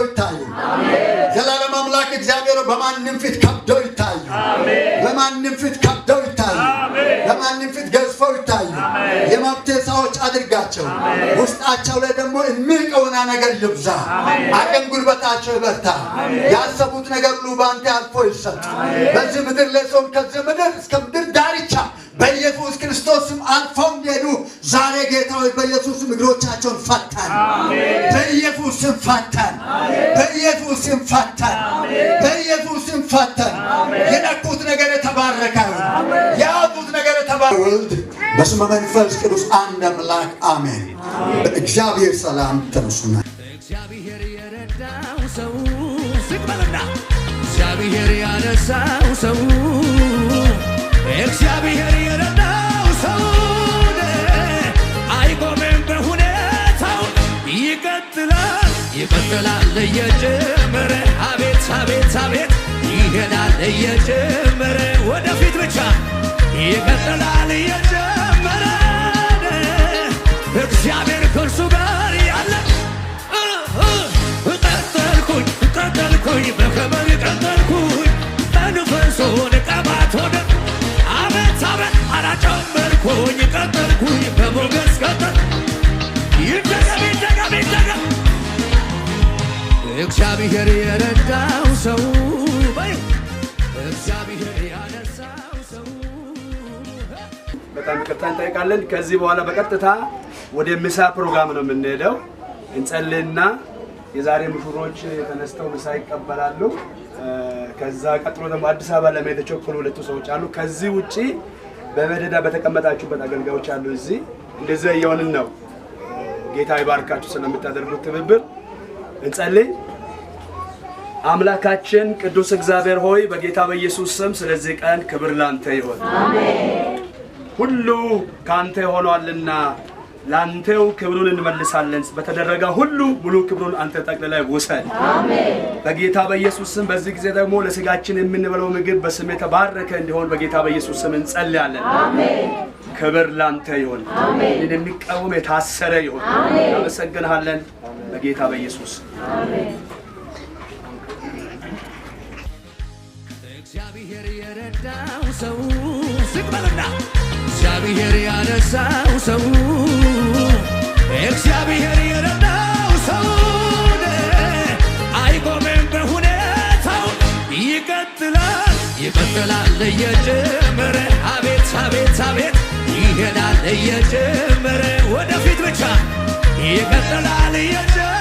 ከብደው ይታዩ። ዘላለም አምላክ እግዚአብሔር በማንም ፊት ከብደው ይታዩ። በማንም ፊት ከብደው ይታዩ። በማንም ፊት ገዝፈው ይታዩ። የመብት ሰዎች አድርጋቸው። ውስጣቸው ላይ ደግሞ የሚቀውና ነገር ይብዛ። አቅም ጉልበታቸው ይበርታ። ያሰቡት ነገር ሁሉ ባንተ አልፎ ይሰጥ። በዚህ ምድር ላይ ሰው ከዚህ ምድር እስከ ምድር ዳርቻ በኢየሱስ ክርስቶስም አልፈው እንዲሄዱ ዛሬ ጌታ ሆይ በኢየሱስም እግሮቻቸውን ፈታን። በኢየሱስም ፈታን። በኢየሱስም ፈታን። በኢየሱስም ፈታን። የነኩት ነገር የተባረከ ያዙት ነገር የተባረከ ወልድ በስመ መንፈስ ቅዱስ አንድ አምላክ አሜን። በእግዚአብሔር ሰላም ተነሱና እግዚአብሔር የረዳው ሰው ዝግበልና እግዚአብሔር ያነሳው ሰው እግዚአብሔር የረዳው ሰው አይቆምም በሁኔታው ይቀጥላል ይቀጥላል እየጀመረ አቤት አቤት አቤት ይሄዳል እየጀመረ ወደፊት ብቻ ይቀጥላል እየጀመረ እግዚአብሔር ከእርሱ ጋር ያለ ቀጠልኩኝ በከበር ቀጠልኩኝ በንፈሶን ቀባት ሆነ አቤት አቤት አላጨመርኩኝ ቀጠልኩኝ በሞገስ ቀጠል ይደገም ይደገም ይደገም እግዚአብሔር የረዳው ሰው እግዚአብሔር ያነሳው ሰው በጣም ይቅርታ እንጠይቃለን። ከዚህ በኋላ በቀጥታ ወደ ምሳ ፕሮግራም ነው የምንሄደው። እንጸልይና የዛሬ ሙሽሮች ተነስተው ምሳ ይቀበላሉ። ከዛ ቀጥሎ ደግሞ አዲስ አበባ ለመሄድ የተቸኮሉ ሁለቱ ሰዎች አሉ። ከዚህ ውጪ በመደዳ በተቀመጣችሁበት አገልጋዮች አሉ። እዚህ እንደዚህ እየሆንን ነው። ጌታ ይባርካችሁ ስለምታደርጉት ትብብር። እንጸልይ። አምላካችን ቅዱስ እግዚአብሔር ሆይ በጌታ በኢየሱስ ስም ስለዚህ ቀን ክብር ላንተ ይሁን። አሜን። ሁሉ ካንተ ሆኗልና ላንተው ክብሩን እንመልሳለን። በተደረገ ሁሉ ሙሉ ክብሩን አንተ ጠቅልለህ ውሰድ። አሜን። በጌታ በኢየሱስ ስም በዚህ ጊዜ ደግሞ ለስጋችን የምንበላው ምግብ በስም የተባረከ እንዲሆን በጌታ በኢየሱስ ስም እንጸልያለን። አሜን። ክብር ላንተ ይሁን። አሜን። የሚቃወም የታሰረ ይሁን። አሜን። እናመሰግንሃለን በጌታ በኢየሱስ አሜን። እግዚአብሔር የረዳው ሰው ዝግበልና እግዚአብሔር ያነሳው ሰው እግዚአብሔር የረዳው ሰው አይቆምም በሁኔታው ይቀጥላል ይቀጥላል እየጀመረ አቤት አቤት አቤት ይሄዳል እየጀመረ ወደፊት ብቻ ይቀጥላል እየጀመረ